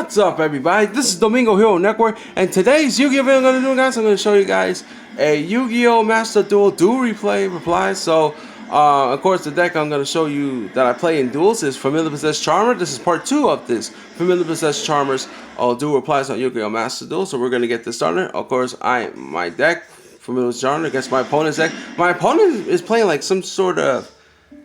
What's up, everybody? This is Domingo Hero Network, and today's Yu-Gi-Oh video I'm going to do, guys, I'm going to show you guys a Yu-Gi-Oh Master Duel reply. So, of course, the deck I'm going to show you that I play in duels is Familiar Possessed Charmer. This is part 2 of this Familiar Possessed Charmer's duel replies on Yu-Gi-Oh Master Duel. So we're going to get this started. Of course, my deck, Familiar Possessed Charmer, against my opponent's deck. My opponent is playing like some sort of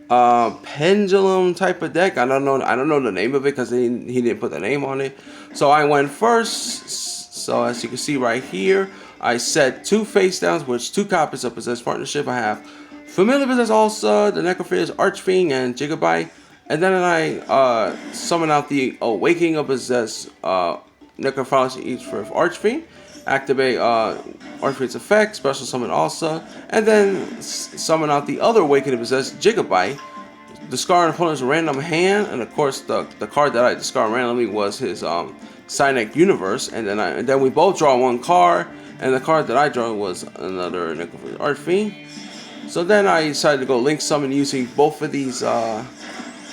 pendulum type of deck. I don't know the name of it because he didn't put the name on it. So I went first. So as you can see right here, I set 2 face downs, which 2 copies of Possessed Partnership. I have Familiar Possessed also, the Necrophilia's Archfiend, and Gigabyte. And then I summon out the Awakening of Possessed Necrophilia's each for Archfiend. Activate Archfiend's effect, special summon also, and then summon out the other Awakening Possessed Gigabyte. Discard an opponent's random hand, and of course the card that I discarded randomly was his Cynic Universe, and then we both draw 1 card, and the card that I drew was another Necrophilia's Archfiend. So then I decided to go link summon using both of these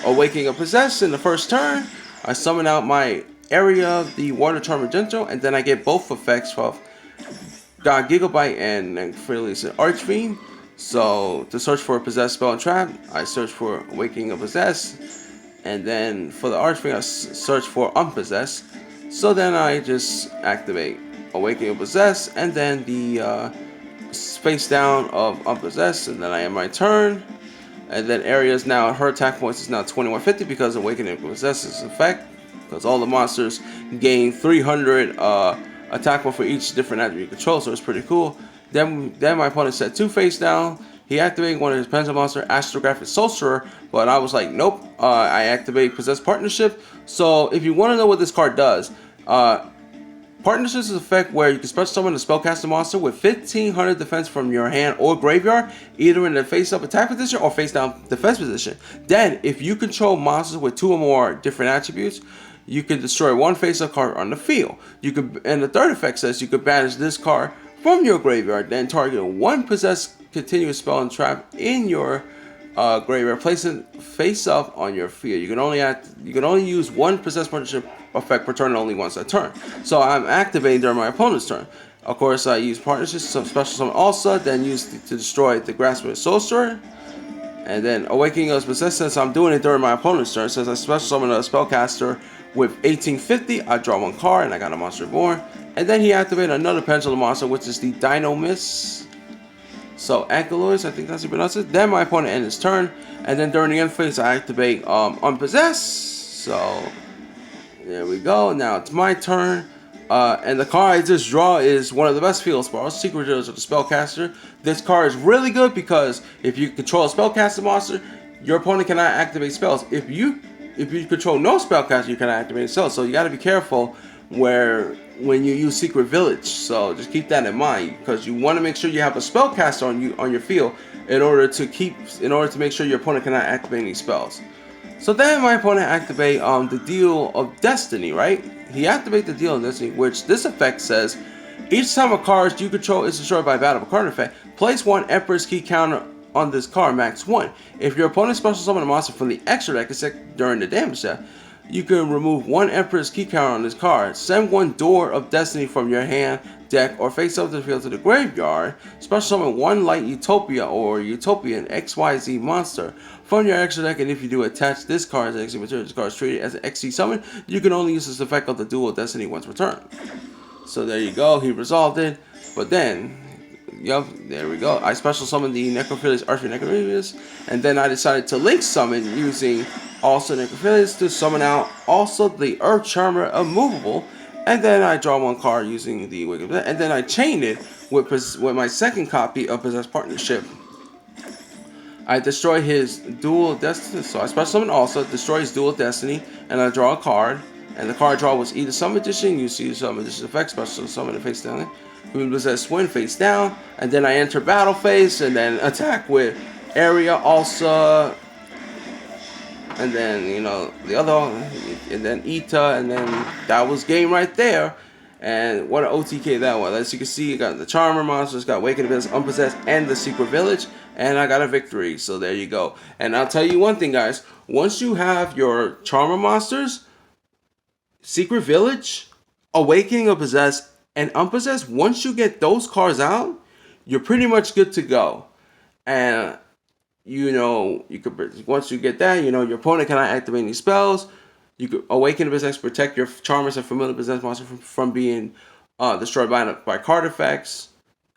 Awakening of Possessed. In the first turn, I summon out my area, the Water Charmer Gentle, and then I get both effects of God Gigabyte and Necrophilia's Archfiend. So to search for a Possessed Spell and Trap, I search for Awakening of Possessed, and then for the Archfiend I search for Unpossessed. So then I just activate Awakening of Possessed, and then the face down of Unpossessed, and then I end my turn. And then areas now, her attack points is now 2150 because Awakening of Possessed is effect. Because all the monsters gain 300 attack points for each different attribute control, so it's pretty cool. Then my opponent set 2 face down. He activated one of his Pencil Monster, Astrographic Sorcerer, but I was like, nope. I activate Possessed Partnership. So if you want to know what this card does, Partnership is an effect where you can special summon a spellcaster monster with 1500 defense from your hand or graveyard, either in the face-up attack position or face-down defense position. Then, if you control monsters with 2 or more different attributes, you can destroy 1 face-up card on the field. And the third effect says you can banish this card from your graveyard, then target 1 possessed continuous spell and trap in your graveyard, place it face up on your field. You can only use 1 Possessed Partnership effect per turn, only once a turn. So I'm activating during my opponent's turn. Of course, I use Partnership, some special summon also, then use to destroy the Grasping Sorcerer. And then Awakening of Possessed, since I'm doing it during my opponent's turn, since I special summon a spellcaster with 1850, I draw 1 card and I got a monster born. And then he activated another Pendulum monster, which is the Dino Miss. So Ankyloids, I think that's how you pronounce it. Then my opponent ends his turn, and then during the end phase I activate Unpossessed. So there we go. Now it's my turn. And the card I just draw is one of the best field spells, Secret Jewels of the Spellcaster. This card is really good because if you control a Spellcaster monster, your opponent cannot activate spells. If you control no Spellcaster, you cannot activate spells. So you got to be careful when you use Secret Village. So just keep that in mind, because you want to make sure you have a Spellcaster on your field in order to make sure your opponent cannot activate any spells. So then my opponent activate the Deal of Destiny, right? He activates the Deal of Destiny, which this effect says, each time a card you control is destroyed by battle of a card effect, place 1 Emperor's Key counter on this card, max 1. If your opponent special summon a monster from the extra deck except during the damage step, you can remove 1 Emperor's Key counter on this card. Send 1 Door of Destiny from your hand, deck, or face up to the field to the graveyard. Special summon 1 Light Utopia or Utopian XYZ monster from your extra deck, and if you do attach this card as an extra material, this card is treated as an XC summon. You can only use this effect of the Duel of Destiny once per turn. So there you go, he resolved it. But then, yep, there we go. I special summoned the Necrophilia's Archfiend, and then I decided to link summon using also Necrophilia's to summon out also the Earth Charmer Immovable, and then I draw 1 card using the Wicked, and then I chain it with my second copy of Possessed Partnership. I destroy his Duel of Destiny, so I special summon also, destroy his Duel of Destiny, and I draw a card, and the card draw was either Summon Edition, you see Summon Edition effect, special summon the face down, Possessed Swing face down, and then I enter battle phase, and then attack with Area also, and then, you know, the other, and then Ita, and then that was game right there. And what an OTK that was. As you can see, you got the Charmer monsters, got Awakened Possessed, Unpossessed, and the Secret Village, and I got a victory. So there you go. And I'll tell you one thing, guys. Once you have your Charmer monsters, Secret Village, Awakening of Possessed, and Unpossessed, once you get those cards out, you're pretty much good to go. And you could, once you get that, your opponent cannot activate any spells. You could Awaken the Possessed, protect your Charmers and Familiar Possessed monster from being destroyed by card effects.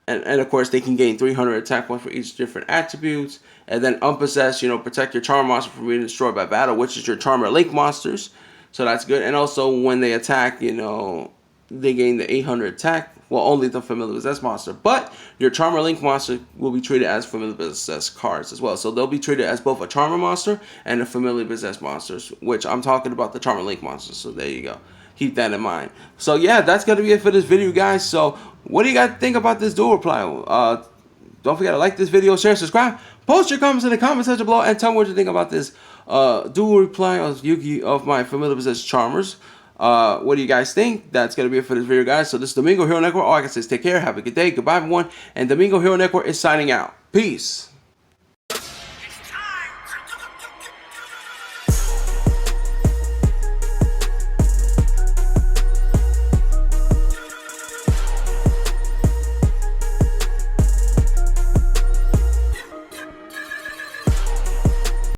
And of course, they can gain 300 attack points for each different attributes. And then Unpossessed, protect your Charmer monster from being destroyed by battle, which is your Charmer Link monsters. So that's good. And also, when they attack, they gain the 800 attack. Well, only the Familiar Possessed monster. But your Charmer Link monster will be treated as Familiar Possessed cards as well. So they'll be treated as both a Charmer monster and a Familiar Possessed monsters, which I'm talking about the Charmer Link monsters. So there you go. Keep that in mind. So yeah, that's going to be it for this video, guys. So what do you guys think about this dual reply? Don't forget to like this video, share, subscribe. Post your comments in the comment section below and tell me what you think about this dual reply of Yugi of my Familiar Possessed Charmers. What do you guys think? That's going to be it for this video, guys. So this is Domingo Hero Network. All I can say is take care, have a good day, goodbye everyone, and Domingo Hero Network is signing out. Peace.